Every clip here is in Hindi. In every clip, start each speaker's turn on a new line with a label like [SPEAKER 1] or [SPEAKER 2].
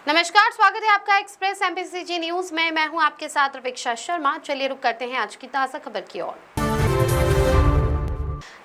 [SPEAKER 1] नमस्कार, स्वागत है आपका एक्सप्रेस एमपीसीजी न्यूज में। मैं हूं आपके साथ रवीक्षा शर्मा। चलिए रुक करते हैं आज की ताजा खबर की ओर।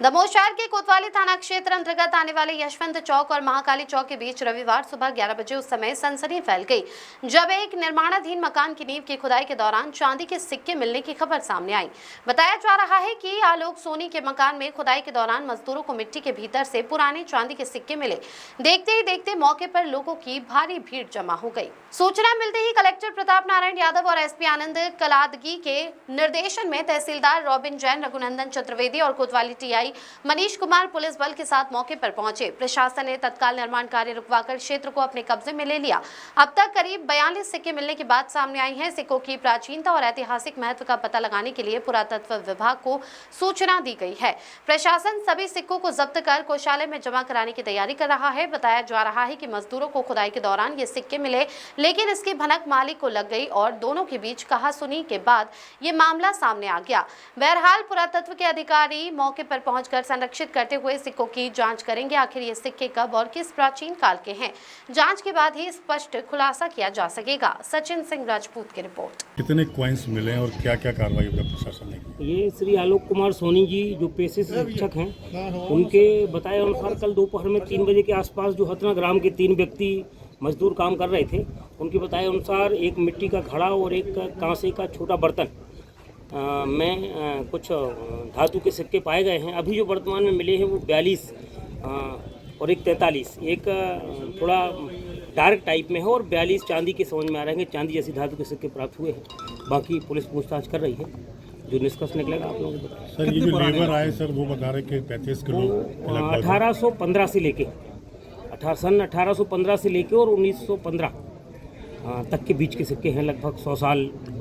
[SPEAKER 1] दमोह शहर के कोतवाली थाना क्षेत्र अंतर्गत आने वाले यशवंत चौक और महाकाली चौक के बीच रविवार सुबह 11 बजे उस समय सनसनी फैल गई जब एक निर्माणाधीन मकान की नींव की खुदाई के दौरान चांदी के सिक्के मिलने की खबर सामने आई। बताया जा रहा है कि आलोक सोनी के मकान में खुदाई के दौरान मजदूरों को मिट्टी के भीतर से पुराने चांदी के सिक्के मिले। देखते ही देखते मौके पर लोगों की भारी भीड़ जमा हो गई। सूचना मिलते ही कलेक्टर प्रताप नारायण यादव और एसपी आनंद कलादगी के निर्देशन में तहसीलदार रॉबिन जैन, रघुनंदन चतुर्वेदी और कोतवाली टीआई मनीष कुमार पुलिस बल के साथ मौके पर पहुंचे। प्रशासन ने तत्काल निर्माण कार्य रुकवाकर क्षेत्र को अपने कब्जे में ले लिया। अब तक करीब 42 सिक्के मिलने की बात सामने आई है। सिक्कों की प्राचीनता और ऐतिहासिक महत्व का पता लगाने के लिए पुरातत्व विभाग को सूचना दी गई है। प्रशासन सभी सिक्कों को जब्त कर कोषालय में जमा कराने की तैयारी कर रहा है। बताया जा रहा है कि मजदूरों को खुदाई के दौरान ये सिक्के मिले, लेकिन इसकी भनक मालिक को लग गई और दोनों के बीच कहासुनी के बाद ये मामला सामने आ गया। बहरहाल पुरातत्व के अधिकारी मौके पर पहुंचकर संरक्षित करते हुए सिक्कों की जांच करेंगे। आखिर ये सिक्के कब और किस प्राचीन काल के हैं, जांच के बाद ही स्पष्ट खुलासा किया जा सकेगा। सचिन सिंह राजपूत की रिपोर्ट।
[SPEAKER 2] कितने कॉइन्स मिले और क्या क्या कार्रवाई प्रशासन ने की?
[SPEAKER 3] ये श्री आलोक कुमार सोनी जी जो पेशे से शिक्षक हैं, उनके बताए अनुसार कल दोपहर में 3 बजे के आसपास जो हथना ग्राम के 3 व्यक्ति मजदूर काम कर रहे थे, उनके बताए अनुसार एक मिट्टी का घड़ा और एक कांसे का छोटा बर्तन में कुछ धातु के सिक्के पाए गए हैं। अभी जो वर्तमान में मिले हैं वो 42 और एक 43, एक थोड़ा डार्क टाइप में है और 42 चांदी के समझ में आ रहे हैं, चांदी जैसी धातु के सिक्के प्राप्त हुए हैं। बाकी पुलिस पूछताछ कर रही है, जो निष्कर्ष निकलेगा आप लोगों को बताएं।
[SPEAKER 2] सर ये जो लेबर आए सर वो बता रहे कि 35 किलो
[SPEAKER 3] 1815 से लेके सन 1815 से लेके और 1915 तक के बीच के सिक्के हैं, लगभग 100 साल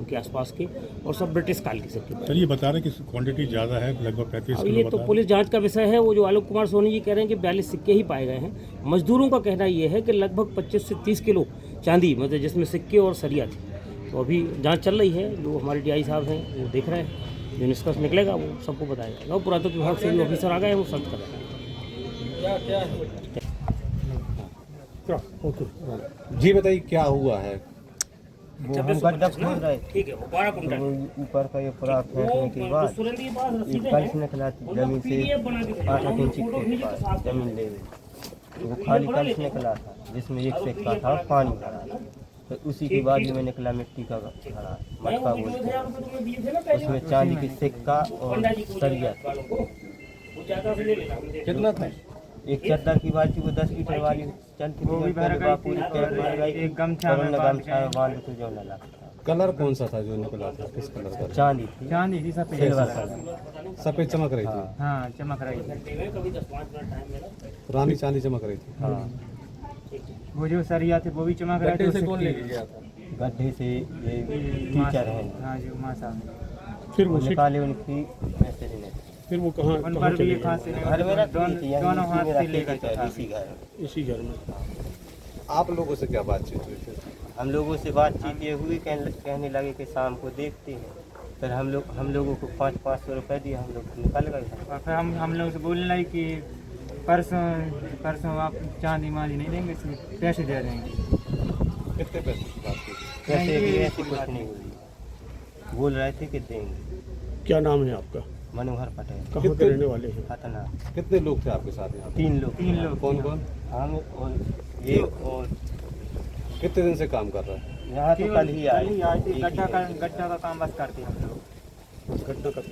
[SPEAKER 3] के आसपास के, और सब ब्रिटिश काल के सिक्के।
[SPEAKER 2] सर ये बता रहे कि क्वांटिटी ज़्यादा है, लगभग 35
[SPEAKER 3] अब
[SPEAKER 2] किलो।
[SPEAKER 3] ये तो पुलिस जांच का विषय है। वो जो आलोक कुमार सोनी जी कह रहे हैं कि 42 सिक्के ही पाए गए हैं। मजदूरों का कहना ये है कि लगभग 25 से 30 किलो चांदी, मतलब जिसमें सिक्के और सरिया थी। तो अभी जाँच चल रही है, जो हमारे DI साहब हैं वो देख रहे हैं, जो निष्कर्ष निकलेगा वो सबको बताया जाएगा। और पुरातत्व विभाग से जो ऑफिसर आ गए हैं वो सर्च कर रहे हैं।
[SPEAKER 4] जी बताइए क्या हुआ है?
[SPEAKER 5] वो हम गड्ढा खोद रहे थे,
[SPEAKER 3] ठीक है, वो 12 कुंटल
[SPEAKER 5] ऊपर का ये पूरा फेंकने के बाद एक कल्स निकला जमीन से 8 इंच के पास जमीन ले गए। वो खाली कल्स निकला था जिसमें एक सिक्का था, पानी भरा था। तो उसी के बाद में निकला मिट्टी का घड़ा, मटका बोलते हैं। उसमें चांदी की सिक्का और सरिया था।
[SPEAKER 4] कितना था?
[SPEAKER 5] एक चद्दर की बाल्टी, वो 10 लीटर वाली चलती थी, एक गमछा में बांध के जो नला।
[SPEAKER 4] कलर कौन सा था जो निकला था? किस कलर का?
[SPEAKER 5] चांदी थी सफेद
[SPEAKER 4] सफेद चमक रही थी।
[SPEAKER 5] हाँ, चमक रही थी,
[SPEAKER 4] पुरानी चांदी चमक रही थी।
[SPEAKER 5] हाँ। वो जो सरिया थे वो भी चमक रहे थे।
[SPEAKER 4] गड्ढे से कौन लेके गया था?
[SPEAKER 5] गड्ढे से ये टीचर हैं, हाँ, जो माँ साहब,
[SPEAKER 2] फिर वो
[SPEAKER 5] निकाले उनकी ऐसे नहीं।
[SPEAKER 2] फिर वो कहाँ
[SPEAKER 5] घर में दोनों हाथ से लेकर
[SPEAKER 4] इसी घर में। आप लोगों से क्या बातचीत हुई फिर?
[SPEAKER 5] हम लोगों से बातचीत ये हुई, कहने लगे कि शाम को देखते हैं। फिर हम लोगों को 500 रुपये दिए, हम लोग निकल गए। और फिर हम लोग से बोलने लगे कि परसों आप चांदी मांदी नहीं देंगे, पैसे दे देंगे।
[SPEAKER 4] कितने पैसे की बात की?
[SPEAKER 5] पैसे भी ऐसी कुछ नहीं हुई, बोल रहे थे कि देंगे।
[SPEAKER 2] क्या नाम है आपका?
[SPEAKER 5] मनोहर पटेल।
[SPEAKER 2] कहाँ के रहने वाले हैं?
[SPEAKER 5] हथना।
[SPEAKER 4] कितने लोग थे आपके साथ यहाँ?
[SPEAKER 5] 3 लोग।
[SPEAKER 4] कौन कौन?
[SPEAKER 5] हम और ये और
[SPEAKER 4] कितने दिन से काम कर रहे हैं?
[SPEAKER 5] यहाँ तो कल ही आए थे। गड्ढा का काम बस करते हम लोग।
[SPEAKER 2] घटना कब?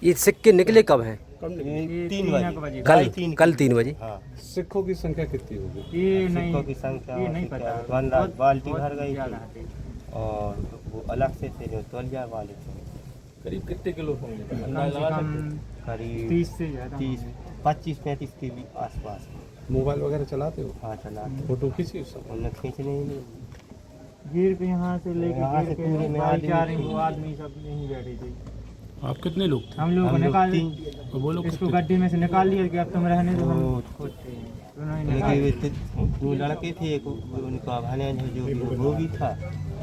[SPEAKER 6] ये सिक्के निकले कब हैं?
[SPEAKER 5] ये 3 बजे
[SPEAKER 6] कल 3 बजे।
[SPEAKER 5] हाँ।
[SPEAKER 4] सिक्कों की संख्या कितनी होगी?
[SPEAKER 5] सिक्कों की संख्या नहीं पता। बाल्टी भर गई थी और वो अलग से थे जो तौलिया वाले थे।
[SPEAKER 4] करीब कितने किलो होंगे?
[SPEAKER 5] करीब 30 25-35 के आसपास।
[SPEAKER 4] मोबाइल वगैरह चलाते हो?
[SPEAKER 5] हाँ, चला।
[SPEAKER 4] फोटो खींची उस समय?
[SPEAKER 5] उन्हें खींचने ही नहीं। गिर के यहाँ से लेके पूरे में आदमी सब नहीं बैठे थे।
[SPEAKER 2] आप कितने लोग थे?
[SPEAKER 5] हम लोग निकाल
[SPEAKER 2] बोलो
[SPEAKER 5] इसको गड्ढे में से निकाल लिया कि अब तुम रहने दो। दो लड़के थे, एक उनका भाने जो वो भी था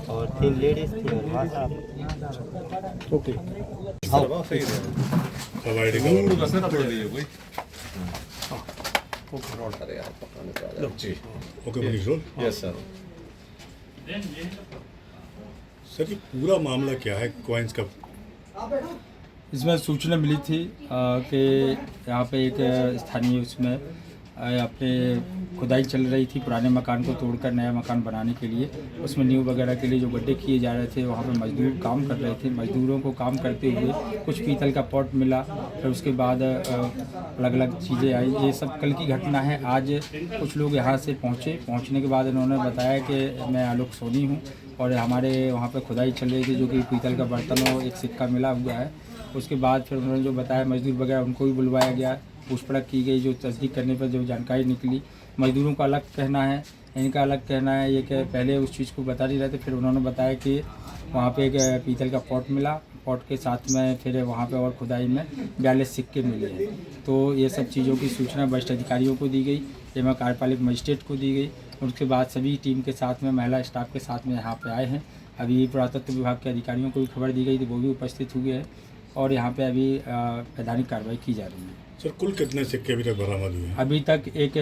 [SPEAKER 5] और 3 लेडीज थी और माँ साहब।
[SPEAKER 2] ओके।
[SPEAKER 4] हाँ, सही है।
[SPEAKER 2] सब आईडी
[SPEAKER 4] अरे यार पकाने को आ जाओ। जी
[SPEAKER 2] okay Manish roll
[SPEAKER 4] yes sir.
[SPEAKER 2] Sir ये पूरा मामला क्या है कॉइन्स का?
[SPEAKER 7] इसमें सूचना मिली थी कि यहाँ पे एक स्थानीय उसमें अपने खुदाई चल रही थी पुराने मकान को तोड़कर नया मकान बनाने के लिए। उसमें नींव वगैरह के लिए जो गड्ढे किए जा रहे थे वहाँ पे मजदूर काम कर रहे थे। मजदूरों को काम करते हुए कुछ पीतल का पॉट मिला, फिर उसके बाद अलग अलग चीज़ें आई। ये सब कल की घटना है। आज कुछ लोग यहाँ से पहुँचने के बाद इन्होंने बताया कि मैं आलोक सोनी हूँ और हमारे वहाँ पर खुदाई चल रही थी जो कि पीतल का बर्तन और एक सिक्का मिला हुआ है। उसके बाद फिर उन्होंने जो बताया मजदूर वगैरह उनको भी बुलवाया गया, पूछपरछ की गई। जो तस्दीक करने पर जो जानकारी निकली, मजदूरों का अलग कहना है, इनका अलग कहना है ये कि पहले उस चीज़ को बता नहीं रहे थे। फिर उन्होंने बताया कि वहाँ पे एक पीतल का पॉट मिला, पॉट के साथ में फिर वहाँ पे और खुदाई में 42 सिक्के मिले हैं। तो ये सब चीज़ों की सूचना वरिष्ठ अधिकारियों को दी गई एवं कार्यपालिक मजिस्ट्रेट को दी गई। उसके बाद सभी टीम के साथ में महिला स्टाफ के साथ में यहाँ पे आए हैं। अभी पुरातत्व विभाग के अधिकारियों को भी खबर दी गई थी, वो भी उपस्थित हुए हैं और यहाँ पे अभी वैधानिक कार्रवाई की जा रही है।
[SPEAKER 2] सर कुल कितने सिक्के अभी तक बरामद हुए हैं?
[SPEAKER 7] अभी तक एक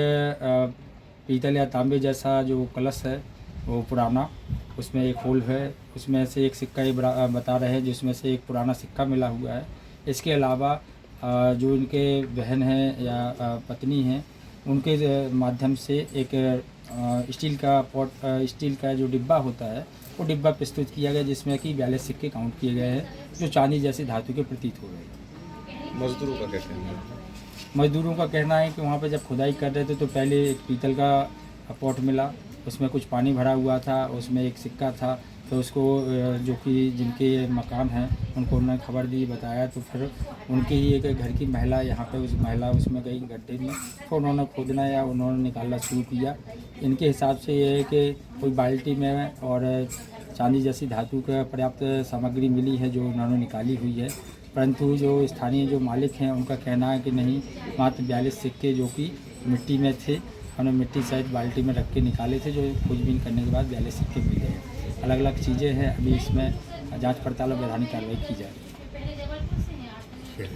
[SPEAKER 7] पीतल या तांबे जैसा जो कलश है वो पुराना, उसमें एक होल है, उसमें से एक सिक्का ये बता रहे हैं जिसमें से एक पुराना सिक्का मिला हुआ है। इसके अलावा जो इनके बहन हैं या पत्नी हैं उनके माध्यम से एक स्टील का पॉट, स्टील का जो डिब्बा होता है वो डिब्बा प्रस्तुत किया गया जिसमें कि 42 सिक्के काउंट किए गए हैं जो चांदी जैसी धातु के प्रतीत हो रहे हैं।
[SPEAKER 4] मजदूरों का क्या कहना है?
[SPEAKER 7] मजदूरों का कहना है कि वहाँ पे जब खुदाई कर रहे थे तो पहले एक पीतल का पॉट मिला, उसमें कुछ पानी भरा हुआ था, उसमें एक सिक्का था। तो उसको जो कि जिनके मकान हैं उनको उन्होंने खबर दी, बताया, तो फिर उनके ही एक घर की महिला यहाँ पे उस महिला उसमें गई गड्ढे में, तो उन्होंने खोदना या उन्होंने निकालना शुरू किया। इनके हिसाब से ये है कि कोई बाल्टी में और चांदी जैसी धातु का पर्याप्त सामग्री मिली है जो उन्होंने निकाली हुई है। परंतु जो स्थानीय जो मालिक हैं उनका कहना है कि नहीं, मात्र 42 सिक्के जो कि मिट्टी में थे, हमने मिट्टी सहित बाल्टी में रख के निकाले थे, जो खोजबीन करने के बाद 42 सिक्के मिले हैं। अलग अलग चीज़ें हैं, अभी इसमें जांच पड़ताल और वैधानिक कार्रवाई की जा रही है।